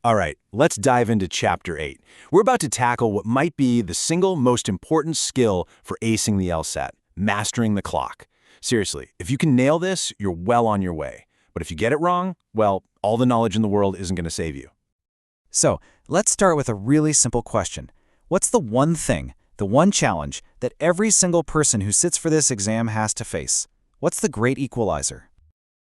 All right, let's dive into Chapter 8. We're about to tackle what might be the single most important skill for acing the LSAT, mastering the clock. Seriously, if you can nail this, you're well on your way. But if you get it wrong, well, all the knowledge in the world isn't going to save you. So, let's start with a really simple question. What's the one thing, the one challenge, that every single person who sits for this exam has to face? What's the great equalizer?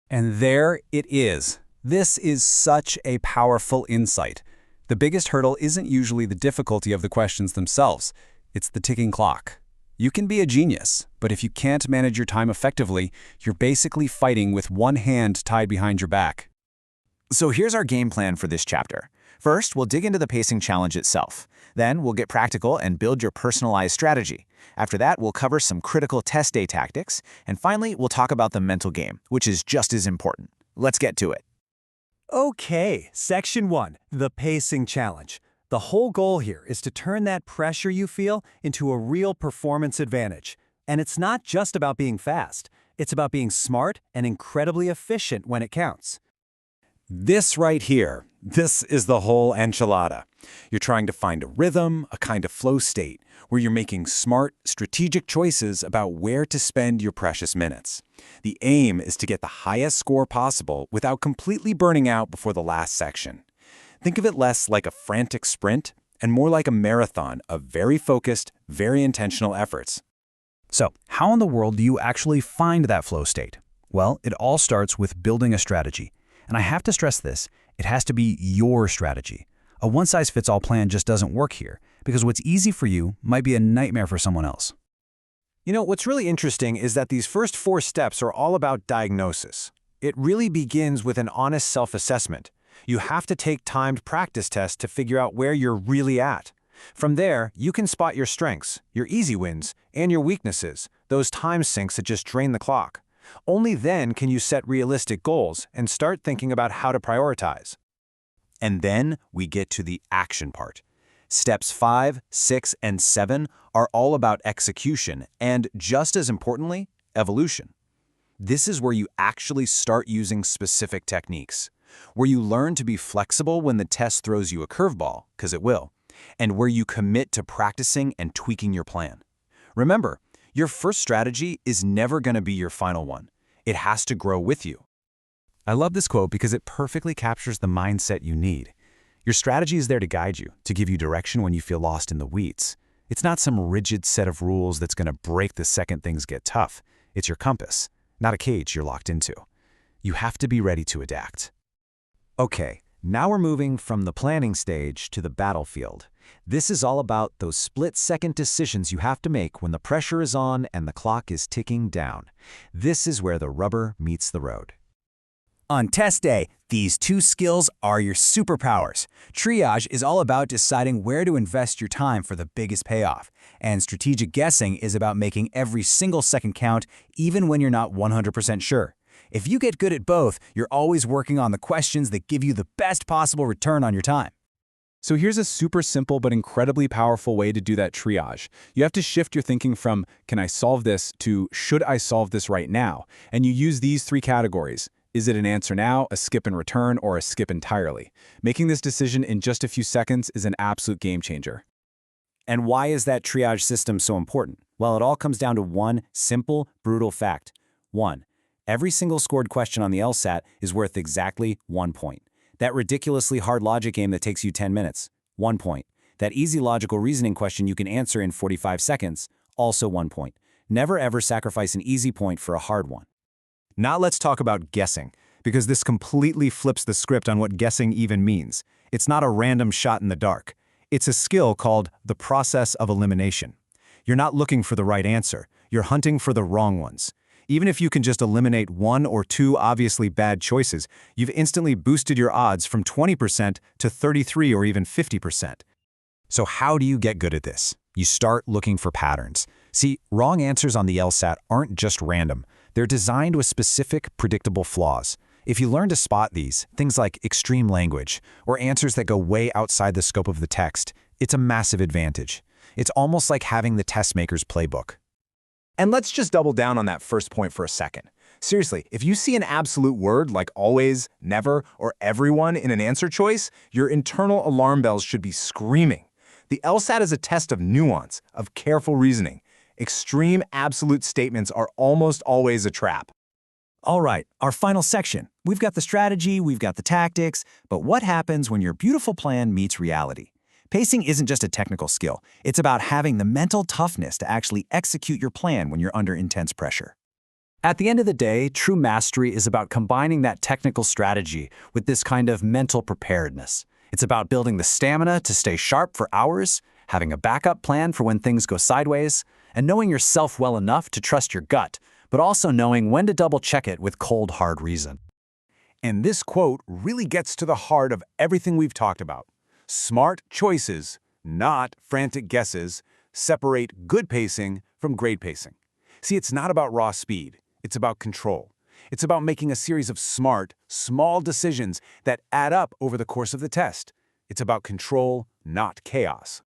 And there it is. This is such a powerful insight. The biggest hurdle isn't usually the difficulty of the questions themselves. It's the ticking clock. You can be a genius, but if you can't manage your time effectively, you're basically fighting with one hand tied behind your back. So here's our game plan for this chapter. First, we'll dig into the pacing challenge itself. Then, we'll get practical and build your personalized strategy. After that, we'll cover some critical test day tactics. And finally, we'll talk about the mental game, which is just as important. Let's get to it. Okay, Section 1, the pacing challenge. The whole goal here is to turn that pressure you feel into a real performance advantage. And it's not just about being fast. It's about being smart and incredibly efficient when it counts. This right here, this is the whole enchilada. You're trying to find a rhythm, a kind of flow state, where you're making smart, strategic choices about where to spend your precious minutes. The aim is to get the highest score possible without completely burning out before the last section. Think of it less like a frantic sprint and more like a marathon of very focused, very intentional efforts. So, how in the world do you actually find that flow state? Well, it all starts with building a strategy. And I have to stress this, it has to be your strategy. A one-size-fits-all plan just doesn't work here, because what's easy for you might be a nightmare for someone else. You know, what's really interesting is that these first 4 steps are all about diagnosis. It really begins with an honest self-assessment. You have to take timed practice tests to figure out where you're really at. From there, you can spot your strengths, your easy wins, and your weaknesses, those time sinks that just drain the clock. Only then can you set realistic goals and start thinking about how to prioritize. And then we get to the action part. Steps 5, 6, and 7 are all about execution and, just as importantly, evolution. This is where you actually start using specific techniques, where you learn to be flexible when the test throws you a curveball, because it will, and where you commit to practicing and tweaking your plan. Remember, your first strategy is never going to be your final one. It has to grow with you. I love this quote because it perfectly captures the mindset you need. Your strategy is there to guide you, to give you direction when you feel lost in the weeds. It's not some rigid set of rules that's going to break the second things get tough. It's your compass, not a cage you're locked into. You have to be ready to adapt. Okay, now we're moving from the planning stage to the battlefield. This is all about those split-second decisions you have to make when the pressure is on and the clock is ticking down. This is where the rubber meets the road. On test day, these 2 skills are your superpowers. Triage is all about deciding where to invest your time for the biggest payoff. And strategic guessing is about making every single second count, even when you're not 100% sure. If you get good at both, you're always working on the questions that give you the best possible return on your time. So here's a super simple but incredibly powerful way to do that triage. You have to shift your thinking from, can I solve this, to should I solve this right now? And you use these 3 categories. Is it an answer now, a skip and return, or a skip entirely? Making this decision in just a few seconds is an absolute game changer. And why is that triage system so important? Well, it all comes down to one simple, brutal fact. 1. Every single scored question on the LSAT is worth exactly 1 point. That ridiculously hard logic game that takes you 10 minutes, 1 point. That easy logical reasoning question you can answer in 45 seconds, also 1 point. Never ever sacrifice an easy point for a hard one. Now let's talk about guessing, because this completely flips the script on what guessing even means. It's not a random shot in the dark. It's a skill called the process of elimination. You're not looking for the right answer. You're hunting for the wrong ones. Even if you can just eliminate 1 or 2 obviously bad choices, you've instantly boosted your odds from 20% to 33 or even 50%. So how do you get good at this? You start looking for patterns. See, wrong answers on the LSAT aren't just random. They're designed with specific, predictable flaws. If you learn to spot these, things like extreme language, or answers that go way outside the scope of the text, it's a massive advantage. It's almost like having the test maker's playbook. And let's just double down on that first point for a second. Seriously, if you see an absolute word like always, never, or everyone in an answer choice, your internal alarm bells should be screaming. The LSAT is a test of nuance, of careful reasoning. Extreme absolute statements are almost always a trap. All right, our final section. We've got the strategy, we've got the tactics, but what happens when your beautiful plan meets reality? Pacing isn't just a technical skill. It's about having the mental toughness to actually execute your plan when you're under intense pressure. At the end of the day, true mastery is about combining that technical strategy with this kind of mental preparedness. It's about building the stamina to stay sharp for hours, having a backup plan for when things go sideways, and knowing yourself well enough to trust your gut, but also knowing when to double-check it with cold, hard reason. And this quote really gets to the heart of everything we've talked about. Smart choices, not frantic guesses, separate good pacing from great pacing. See, it's not about raw speed. It's about control. It's about making a series of smart, small decisions that add up over the course of the test. It's about control, not chaos.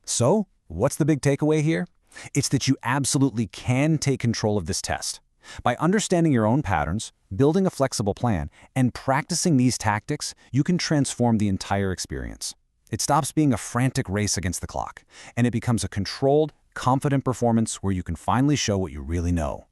So, what's the big takeaway here? It's that you absolutely can take control of this test. By understanding your own patterns, building a flexible plan, and practicing these tactics, you can transform the entire experience. It stops being a frantic race against the clock, and it becomes a controlled, confident performance where you can finally show what you really know.